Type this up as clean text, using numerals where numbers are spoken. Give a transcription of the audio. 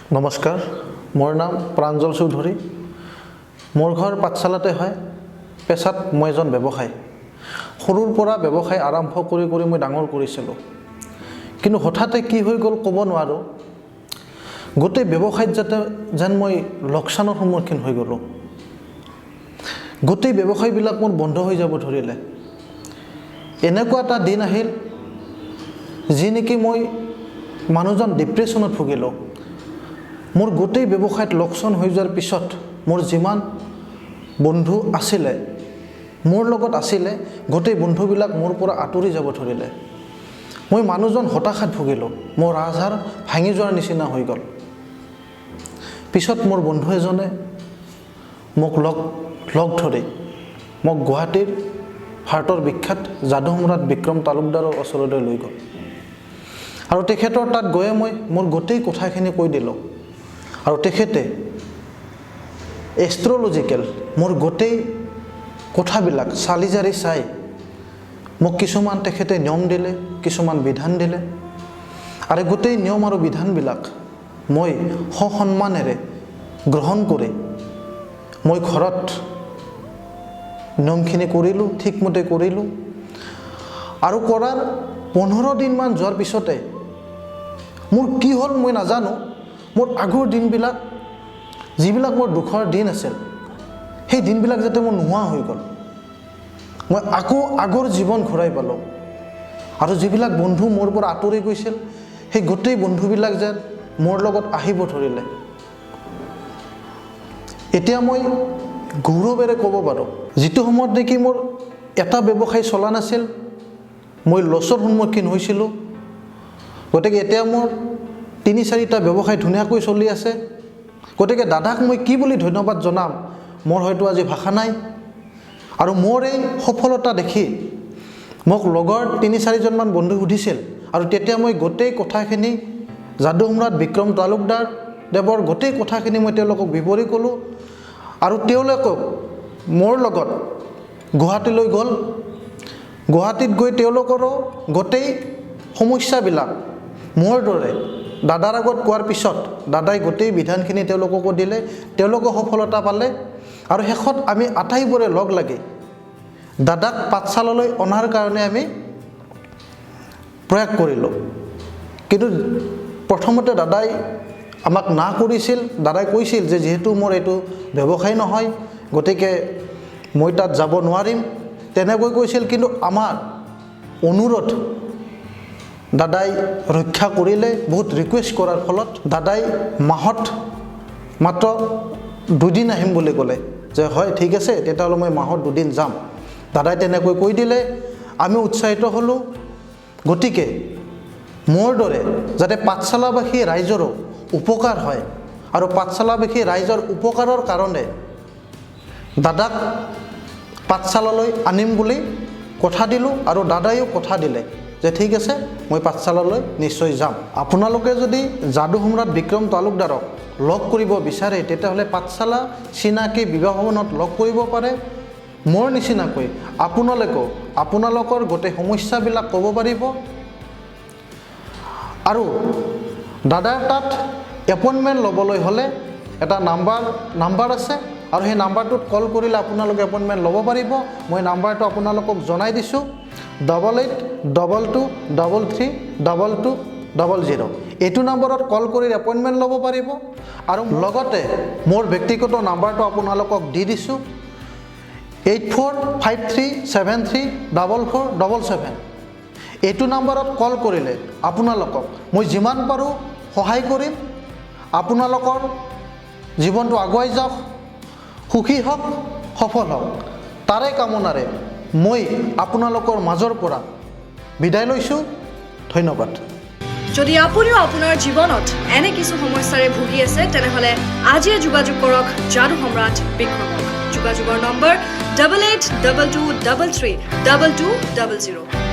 নমস্কাৰ, মোৰ নাম প্ৰাঞ্জল চৌধুৰী। মোৰ ঘৰ পাঠশালাতে হয়। পেছাত মই এজন ব্যৱসায়ী। সৰুৰ পৰা ব্যৱসায় আৰম্ভ কৰি মই ডাঙৰ কৰিছিলোঁ। কিন্তু হঠাতে কি হৈ গ'ল ক'ব নোৱাৰোঁ। গোটেই ব্যৱসায়ত যেন মই লোকচানৰ সন্মুখীন হৈ গ'লোঁ। গোটেই ব্যৱসায়বিলাক মোৰ বন্ধ হৈ যাব ধৰিলে। এনেকুৱা এটা দিন আহিল যি নেকি মই মানুহজন ডিপ্ৰেশ্যনত ভুগিলোঁ। মোৰ গোটেই ব্যৱসায়ত লোকচান হৈ যোৱাৰ পিছত মোৰ যিমান বন্ধু আছিলে, মোৰ লগত আছিলে, গোটেই বন্ধুবিলাক মোৰ পৰা আঁতৰি যাব ধৰিলে। মই মানুহজন হতাশাত ভুগিলোঁ। মোৰ ৰাজহাড় ভাঙি যোৱাৰ নিচিনা হৈ গ'ল। পিছত মোৰ বন্ধু এজনে মোক লগ ধৰি মোক গুৱাহাটীৰ হাৰ্টৰ বিখ্যাত যাদু সম্ৰাট বিক্ৰম তালুকদাৰৰ ওচৰলৈ লৈ গ'ল। আৰু তেখেতৰ তাত গৈয়ে মই মোৰ গোটেই কথাখিনি কৈ দিলোঁ। আৰু তেখেতে এষ্ট্ৰলজিকেল মোৰ গোটেই কথাবিলাক চালি জাৰি চাই মোক কিছুমান তেখেতে নিয়ম দিলে, কিছুমান বিধান দিলে। আৰু গোটেই নিয়ম আৰু বিধানবিলাক মই সসন্মানেৰে গ্ৰহণ কৰি মই ঘৰত নিয়মখিনি কৰিলোঁ, ঠিকমতে কৰিলোঁ। আৰু কৰাৰ 15 দিনমান যোৱাৰ পিছতে মোৰ কি হ'ল মই নাজানো। মোৰ আগৰ দিনবিলাক, যিবিলাক মোৰ দুখৰ দিন আছিল, সেই দিনবিলাক যাতে মোৰ নোহোৱা হৈ গ'ল। মই আকৌ আগৰ জীৱন ঘূৰাই পালোঁ। আৰু যিবিলাক বন্ধু মোৰ পৰা আঁতৰি গৈছিল, সেই গোটেই বন্ধুবিলাক যেন মোৰ লগত আহিব ধৰিলে। এতিয়া মই গৌৰৱেৰে ক'ব পাৰোঁ, যিটো সময়ত নেকি মোৰ এটা ব্যৱসায় চলা নাছিল, মই লছৰ সন্মুখীন হৈছিলোঁ। গতিকে এতিয়া মোৰ 3-4টা ব্যৱসায় ধুনীয়াকৈ চলি আছে। গতিকে দাদাক মই কি বুলি ধন্যবাদ জনাম, মোৰ হয়তো আজি ভাষা নাই। আৰু মোৰ এই সফলতা দেখি মোক লগৰ 3-4জনমান বন্ধু সুধিছিল। আৰু তেতিয়া মই গোটেই কথাখিনি যাদু সম্ৰাট বিক্ৰম তালুকদাৰ দেৱৰ গোটেই কথাখিনি মই তেওঁলোকক বিৱৰি ক'লোঁ। আৰু তেওঁলোকক মোৰ লগত গুৱাহাটীলৈ গ'ল। গুৱাহাটীত গৈ তেওঁলোকৰো গোটেই সমস্যাবিলাক মোৰ দৰে দাদাৰ আগত কোৱাৰ পিছত দাদাই গোটেই বিধানখিনি তেওঁলোককো দিলে। তেওঁলোকে সফলতা পালে। আৰু শেষত আমি আটাইবোৰে লগ লাগি দাদাক পাঠশালালৈ অনাৰ কাৰণে আমি প্ৰয়াস কৰিলোঁ। কিন্তু প্ৰথমতে দাদাই আমাক না কৰিছিল। দাদাই কৈছিল যে যিহেতু মোৰ এইটো ব্যৱসায় নহয়, গতিকে মই তাত যাব নোৱাৰিম, তেনেকৈ কৈছিল। কিন্তু আমাৰ অনুৰোধ দাদাই ৰক্ষা কৰিলে। বহুত ৰিকুৱেষ্ট কৰাৰ ফলত দাদাই মাহত মাত্ৰ 2 দিন আহিম বুলি ক'লে। যে হয় ঠিক আছে, তেতিয়াহ'লে মই মাহত 2 দিন যাম। দাদাই তেনেকৈ কৈ দিলে। আমি উৎসাহিত হ'লোঁ। গতিকে মোৰ দৰে যাতে পাঠশালাবাসী ৰাইজৰো উপকাৰ হয়, আৰু পাঠশালাবাসী ৰাইজৰ উপকাৰৰ কাৰণে দাদাক পাঠশালালৈ আনিম বুলি কথা দিলোঁ। আৰু দাদাইও কথা দিলে যে ঠিক আছে, মই পাঠশালালৈ নিশ্চয় যাম। আপোনালোকে যদি যাদু সম্ৰাট বিক্ৰম তালুকদাৰক লগ কৰিব বিচাৰে, তেতিয়াহ'লে পাঠশালা চিনাকি বিবাহ ভৱনত লগ কৰিব পাৰে। মোৰ নিচিনাকৈ আপোনালোকেও আপোনালোকৰ গোটেই সমস্যাবিলাক ক'ব পাৰিব। আৰু দাদাৰ তাত এপইণ্টমেণ্ট ল'বলৈ হ'লে এটা নাম্বাৰ আছে। আৰু সেই নাম্বাৰটোত কল কৰিলে আপোনালোকে এপইণ্টমেণ্ট ল'ব পাৰিব। মই নাম্বাৰটো আপোনালোকক জনাই দিছোঁ, 8822332200। এইটো নাম্বাৰত কল কৰি এপইণ্টমেণ্ট ল'ব পাৰিব। আৰু লগতে মোৰ ব্যক্তিগত নাম্বাৰটো আপোনালোকক দি দিছোঁ, 8453734477। এইটো নাম্বাৰত কল কৰিলে আপোনালোকক মই যিমান পাৰোঁ সহায় কৰিম। আপোনালোকৰ জীৱনটো আগুৱাই যাওক, সুখী হওক, সফল হওক, তাৰে কামনাৰে মই আপোনালোকৰ মাজৰ পৰা বিদায় লৈছোঁ। ধন্যবাদ। যদি আপুনিও আপোনাৰ জীৱনত এনে কিছু সমস্যাৰে ভুগি আছে, তেনেহ'লে আজিয়ে যোগাযোগ কৰক যাদু সম্ৰাট বিক্ৰমক। যোগাযোগৰ নম্বৰ 8822332200।